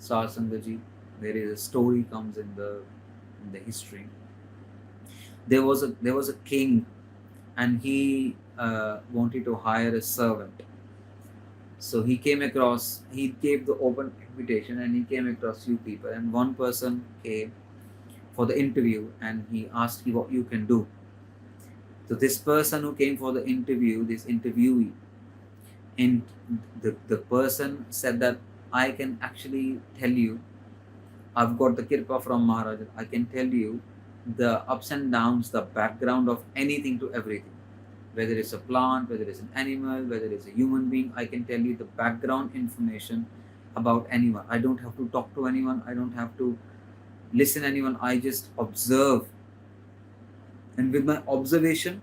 Sarsangaji, there is a story comes in the history. There was a king, and he wanted to hire a servant. So he gave the open invitation, and he came across few people, and one person came for the interview, and he asked you what you can do. So this person who came for the interview, this interviewee, and the person said that I can actually tell you, I've got the kirpa from Maharaj. I can tell you the ups and downs, the background of anything to everything. Whether it's a plant, whether it's an animal, whether it's a human being, I can tell you the background information about anyone. I don't have to talk to anyone. I don't have to listen to anyone. I just observe. And with my observation,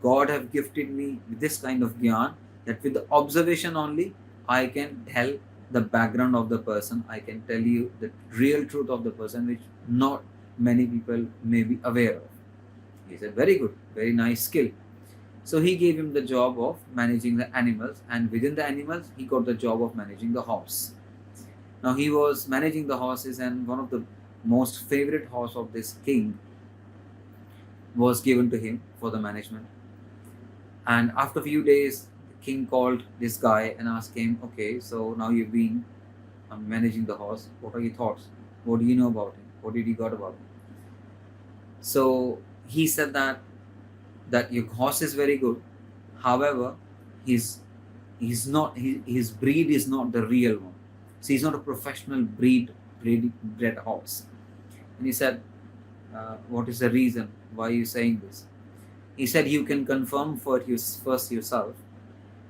God have gifted me with this kind of gyan that with the observation only, I can tell the background of the person. I can tell you the real truth of the person, which not many people may be aware of. He said, very good, very nice skill. So he gave him the job of managing the animals, and within the animals, he got the job of managing the horse. Now he was managing the horses, and one of the most favorite horse of this king was given to him for the management. And after a few days, the king called this guy and asked him, okay, so now you've been managing the horse. What are your thoughts? What do you know about him? What did you got about him? So he said that your horse is very good. However, he's not his breed is not the real one. So he's not a professional bred horse. And he said, what is the reason? Why are you saying this? He said, you can confirm first yourself,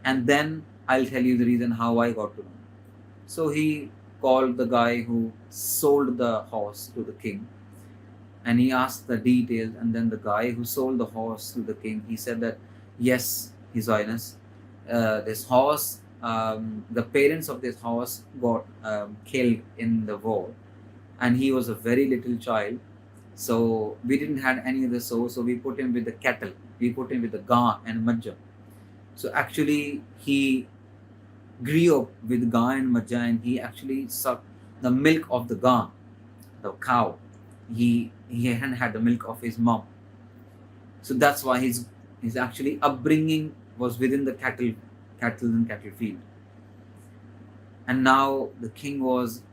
and then I'll tell you the reason how I got to know. So he called the guy who sold the horse to the king, and he asked the details. And then the guy who sold the horse to the king, he said that, yes, His Highness, this horse, the parents of this horse got killed in the war, and he was a very little child. So we didn't have any other source, so we put him with the cattle. We put him with the ga and majja. So actually, he grew up with ga and majja, and he actually sucked the milk of the ga, the cow. He hadn't had the milk of his mom. So that's why his actually upbringing was within the cattle and cattle field. And now the king was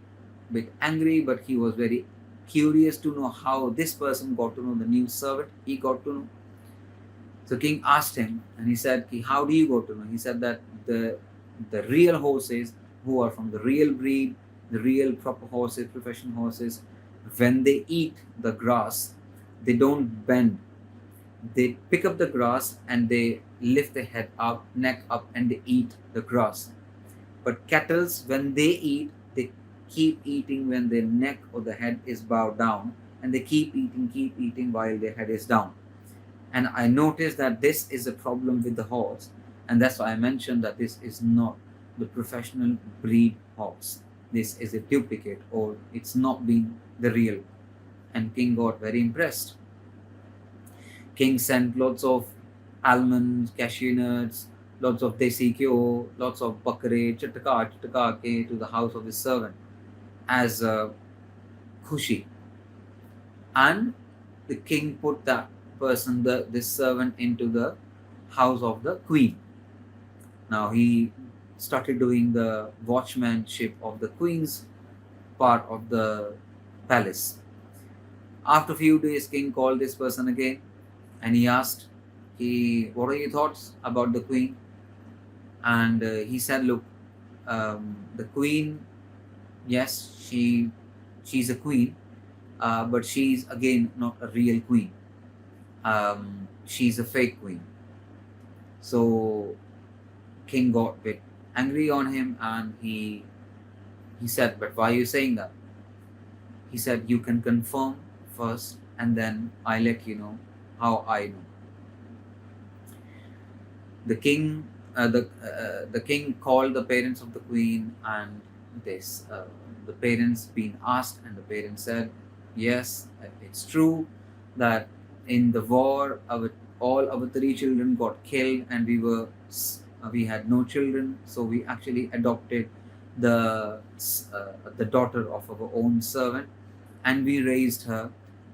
a bit angry, but he was very curious to know how this person got to know the new servant. He got to know. So king asked him, and he said, how do you go to know? He said that the real horses who are from the real breed, the real proper horses, professional horses, when they eat the grass, they don't bend. They pick up the grass and they lift their head up, neck up, and they eat the grass. But cattle, when they eat, they keep eating when their neck or the head is bowed down, and they keep eating while their head is down. And I noticed that this is a problem with the horse, and that's why I mentioned that this is not the professional breed horse. This is a duplicate, or it's not being the real. And king got very impressed. King sent lots of almonds, cashew nuts, lots of desi kyo, lots of bakre, chatka ke to the house of his servant as a khushi. And the king put that person, this servant, into the house of the queen. Now he started doing the watchmanship of the queen's part of the palace. After a few days, king called this person again, and he asked, what are your thoughts about the queen? And he said, look, the queen, yes, she's a queen, but she's again not a real queen. She's a fake queen. So king got a bit angry on him, and he said, but why are you saying that? He said, you can confirm first, and then I let you know how I know. The king called the parents of the queen, and the parents being asked, and the parents said, yes, it's true that in the war all our 3 children got killed, and we had no children, so we actually adopted the daughter of our own servant, and we raised her,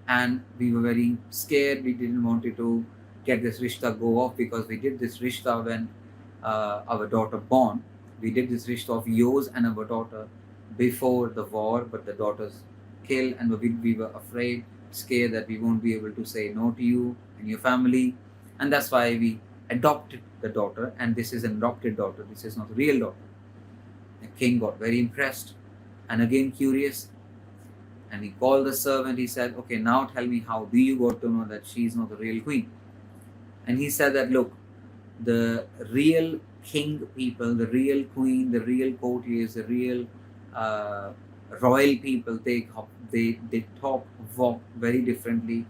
and we were very scared. We didn't want it to get this rishta go off, because we did this rishta when our daughter born. We did this rishta of yours and our daughter before the war, but the daughter's killed, and we were afraid, scared that we won't be able to say no to you and your family, and that's why we adopted the daughter. And this is an adopted daughter, this is not a real daughter. The king got very impressed and again curious, and he called the servant. He said, okay, now tell me, how do you got to know that she is not the real queen? And he said that, look, the real king people, the real queen, the real courtiers, the real uh, royal people, they talk, walk very differently.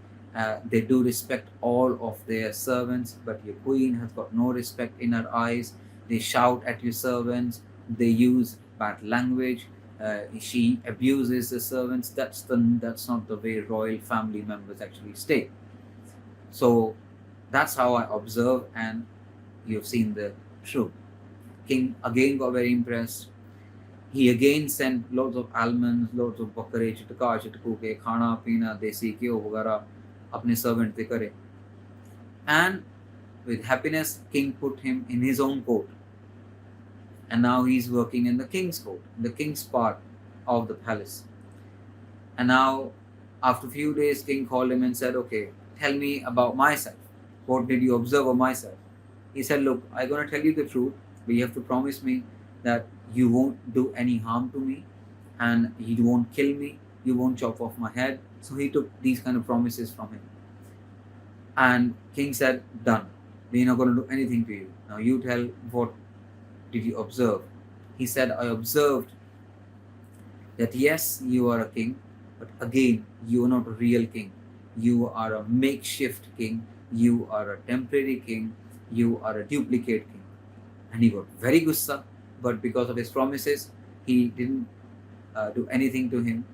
They do respect all of their servants, but your queen has got no respect in her eyes. They shout at your servants. They use bad language. She abuses the servants. That's not the way royal family members actually stay. So that's how I observe, and you've seen the truth. King again got very impressed. He again sent loads of almonds, loads of bakare, chitku ke khana pina, desi घ्यो वगैरह अपने servant पे करे. And with happiness, king put him in his own court. And now he's working in the king's court, the king's part of the palace. And now, after a few days, king called him and said, okay, tell me about myself. What did you observe of myself? He said, look, I'm going to tell you the truth, but you have to promise me that you won't do any harm to me, and you won't kill me, you won't chop off my head. So he took these kind of promises from him. And king said, done. We're not going to do anything to you. Now you tell, what did you observe? He said, I observed that yes, you are a king, but again, you are not a real king. You are a makeshift king. You are a temporary king. You are a duplicate king. And he got very gussa, but because of his promises, he didn't do anything to him.